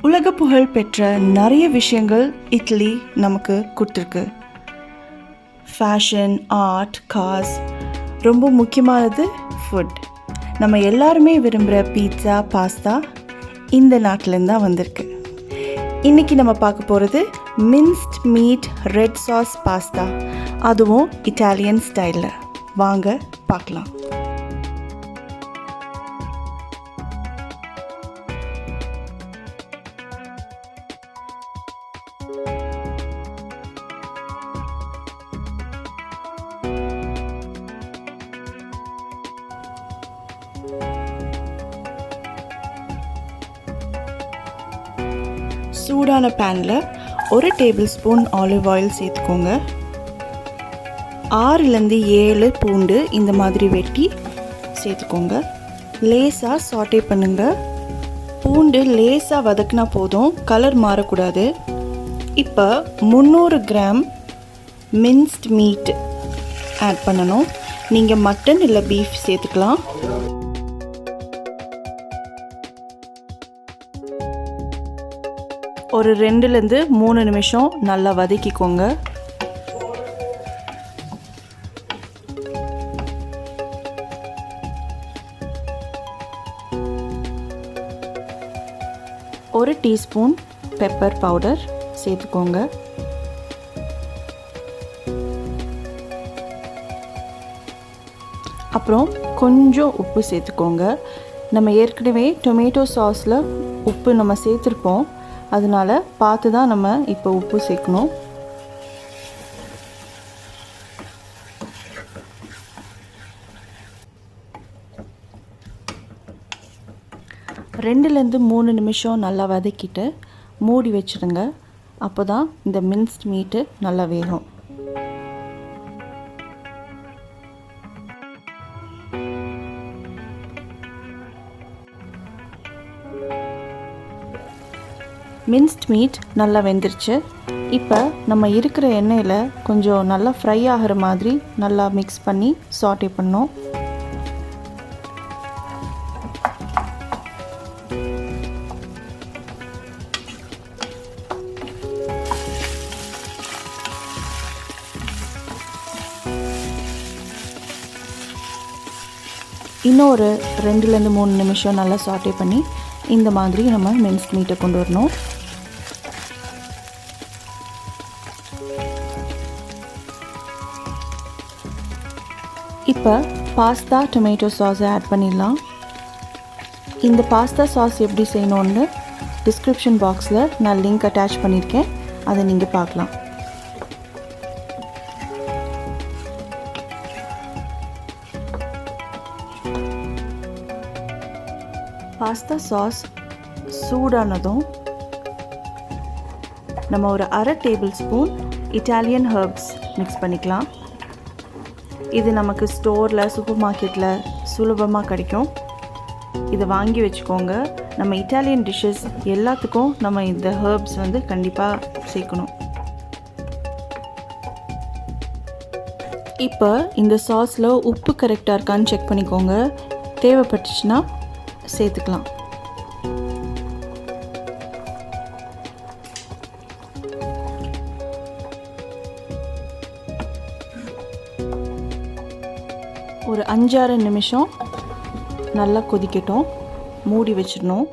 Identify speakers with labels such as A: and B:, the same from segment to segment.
A: உலக புகழ் பெற்ற நிறைய விஷயங்கள் இட்லி நமக்கு கொடுத்துருக்கு. ஃபேஷன், ஆர்ட், காஸ், ரொம்ப முக்கியமானது ஃபுட். நம்ம எல்லாருமே விரும்புகிற பீட்சா, பாஸ்தா இந்த நாட்டிலேருந்து தான் வந்திருக்கு. இன்றைக்கி நம்ம பார்க்க போகிறது மின்ஸ்ட் மீட் ரெட் சாஸ் பாஸ்தா, அதுவும் இட்டாலியன் ஸ்டைலில். வாங்க பார்க்கலாம். சூடான பேனில் 1 டேபிள் ஸ்பூன் ஆலிவ் ஆயில் சேர்த்துக்கோங்க. 6-7 பூண்டு இந்த மாதிரி வெட்டி சேர்த்துக்கோங்க. லேசாக சாட்டே பண்ணுங்க. பூண்டு லேசாக வதக்கினா போதும், கலர் மாறக்கூடாது. இப்போ 300 கிராம் மின்ஸ்ட் மீட் ஆட் பண்ணணும். நீங்கள் மட்டன் இல்லை பீஃப் சேர்த்துக்கலாம். ஒரு 2-3 நிமிஷம் நல்லா வதக்கிக்கோங்க. ஒரு டீஸ்பூன் பெப்பர் பவுடர் சேர்த்துக்கோங்க. அப்புறம் கொஞ்சம் உப்பு சேர்த்துக்கோங்க. நம்ம ஏற்கனவே டொமேட்டோ சாஸில் உப்பு நம்ம சேர்த்துருப்போம், அதனால் பார்த்து தான் நம்ம இப்போ உப்பு சேர்க்கணும். ரெண்டுலேருந்து 3 நிமிஷம் நல்லா வதக்கிட்டு மூடி வச்சுடுங்க. அப்போ தான் இந்த மின்ஸ்ட் மீட்டு நல்லா வேகும். மின்ஸ்ட் மீட் நல்லா வெந்துருச்சு. இப்போ நம்ம இருக்கிற எண்ணெயில் கொஞ்சம் நல்லா ஃப்ரை ஆகிற மாதிரி நல்லா மிக்ஸ் பண்ணி சாட்டே பண்ணோம். இன்னும் ஒரு 2-3 நிமிஷம் நல்லா சாட்டே பண்ணி இந்த மாதிரி நம்ம மின்ஸ்ட் மீட்டை கொண்டு வரணும். இப்போ பாஸ்தா டொமேட்டோ சாஸை ஆட் பண்ணிடலாம். இந்த பாஸ்தா சாஸ் எப்படி செய்யணுன்னு டிஸ்கிரிப்ஷன் பாக்ஸில் நான் லிங்க் அட்டாச் பண்ணியிருக்கேன், அதை நீங்கள் பார்க்கலாம். பாஸ்தா சாஸ் சூடானதும் நம்ம ஒரு 1/2 table spoon Italian herbs mix பண்ணிக்கலாம். இது நமக்கு ஸ்டோரில், சூப்பர் மார்க்கெட்டில் சுலபமாக கிடைக்கும். இதை வாங்கி வச்சுக்கோங்க. நம்ம இட்டாலியன் டிஷ்ஷஸ் எல்லாத்துக்கும் நம்ம இந்த ஹெர்ப்ஸ் வந்து கண்டிப்பாக சேர்க்கணும். இப்போ இந்த சாஸில் உப்பு கரெக்டாக இருக்கான்னு செக் பண்ணிக்கோங்க. தேவைப்பட்டுச்சுன்னா சேர்த்துக்கலாம். ஒரு 5-6 நிமிஷம் நல்லா கொதிக்கட்டும், மூடி வச்சிடணும்.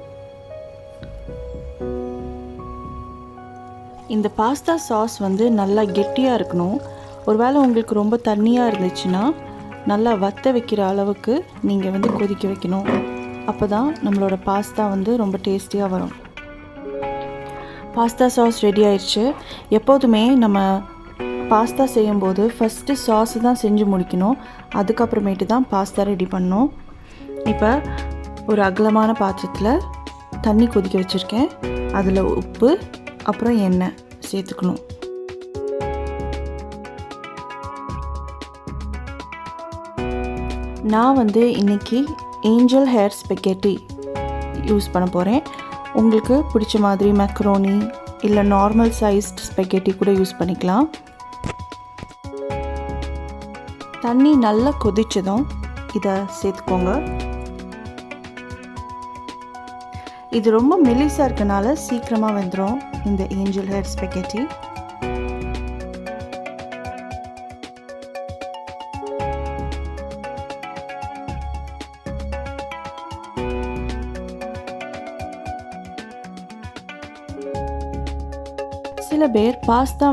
A: இந்த பாஸ்தா சாஸ் வந்து நல்லா கெட்டியாக இருக்கணும். ஒருவேளை உங்களுக்கு ரொம்ப தண்ணியாக இருந்துச்சுன்னா நல்லா வத்த வைக்கிற அளவுக்கு நீங்கள் வந்து கொதிக்க வைக்கணும். அப்போ தான் நம்மளோட பாஸ்தா வந்து ரொம்ப டேஸ்டியாக வரும். பாஸ்தா சாஸ் ரெடி ஆயிடுச்சு. எப்போதுமே நம்ம பாஸ்தா செய்யும்போது ஃபஸ்ட்டு சாஸு தான் செஞ்சு முடிக்கணும், அதுக்கப்புறமேட்டு தான் பாஸ்தா ரெடி பண்ணணும். இப்போ ஒரு அகலமான பாத்திரத்தில் தண்ணி கொதிக்க வச்சுருக்கேன். அதில் உப்பு அப்புறம் எண்ணெய் சேர்த்துக்கணும். நான் வந்து இன்றைக்கி ஏஞ்சல் ஹேர் ஸ்பெகெட்டி யூஸ் பண்ண போகிறேன். உங்களுக்கு பிடிச்ச மாதிரி மேக்ரோனி இல்லை நார்மல் சைஸ்ட் ஸ்பெகெட்டி கூட யூஸ் பண்ணிக்கலாம். தண்ணி நல்லா கொதிச்சதும் இதை சேர்த்துக்கோங்க. இது ரொம்ப மெலிசாக இருக்கனால சீக்கிரமாக வெந்துடும் இந்த ஏஞ்சல் ஹேர் ஸ்பெகெட்டி. சில பேர் பாஸ்தா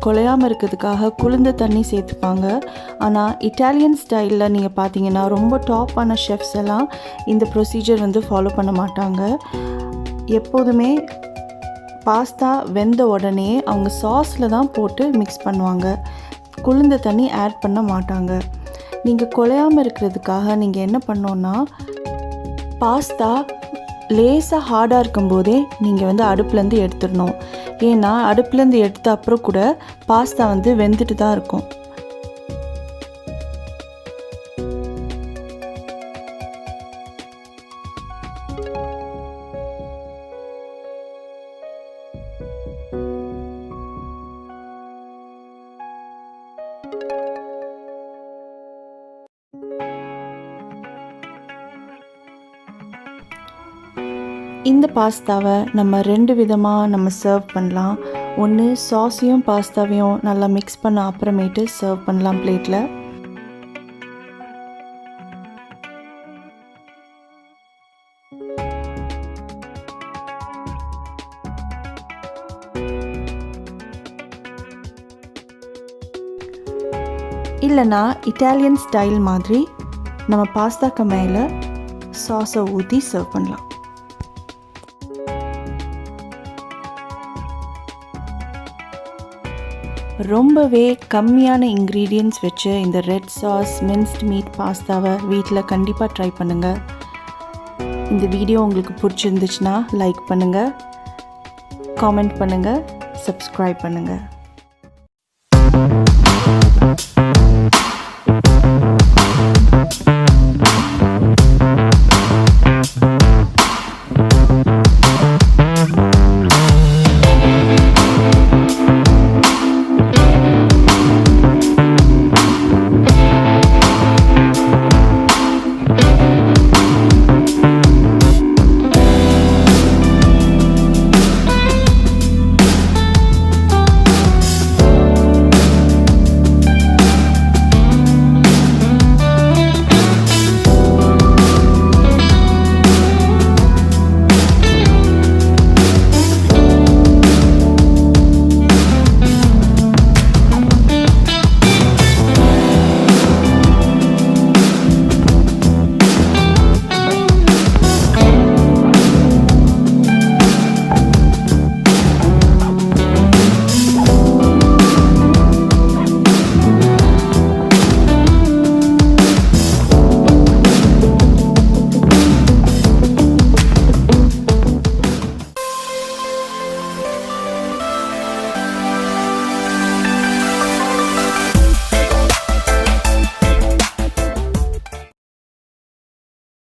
A: குழையாமல் இருக்கிறதுக்காக குளிர்ந்த தண்ணி சேர்த்துப்பாங்க. ஆனால் இட்டாலியன் ஸ்டைலில் நீங்கள் பார்த்தீங்கன்னா ரொம்ப டாப்பான ஷெஃப்ஸ் எல்லாம் இந்த ப்ரொசீஜர் ஃபாலோ பண்ண மாட்டாங்க. எப்போதுமே பாஸ்தா வெந்த உடனே அவங்க சாஸில் தான் போட்டு மிக்ஸ் பண்ணுவாங்க. குளிர்ந்த தண்ணி ஆட் பண்ண மாட்டாங்க. நீங்கள் குழையாமல் இருக்கிறதுக்காக நீங்கள் என்ன பண்ணோன்னா, பாஸ்தா லேசாக ஹார்டாக இருக்கும்போதே நீங்கள் அடுப்புலேருந்து எடுத்துடணும். ஏன்னா அடுப்புலேருந்து எடுத்த அப்புறம் கூட பாஸ்தா வெந்துட்டு தான் இருக்கும். இந்த பாஸ்தாவை நம்ம 2 விதமாக நம்ம சர்வ் பண்ணலாம். ஒன்று சாஸையும் பாஸ்தாவையும் நல்லா மிக்ஸ் பண்ண அப்புறமேட்டு சர்வ் பண்ணலாம் பிளேட்டில். இல்லைனா இட்டாலியன் ஸ்டைல் மாதிரி நம்ம பாஸ்தாக்கு மேலே சாஸை ஊற்றி சர்வ் பண்ணலாம். ரொம்பவே கம்மியான இன்க்ரீடியன்ட்ஸ் வச்சு இந்த ரெட் சாஸ் மின்ஸ்ட் மீட் பாஸ்தாவை வீட்டில் கண்டிப்பாக ட்ரை பண்ணுங்கள். இந்த வீடியோ உங்களுக்கு பிடிச்சிருந்துச்சுன்னா லைக் பண்ணுங்கள், காமெண்ட் பண்ணுங்கள், சப்ஸ்கிரைப் பண்ணுங்கள்.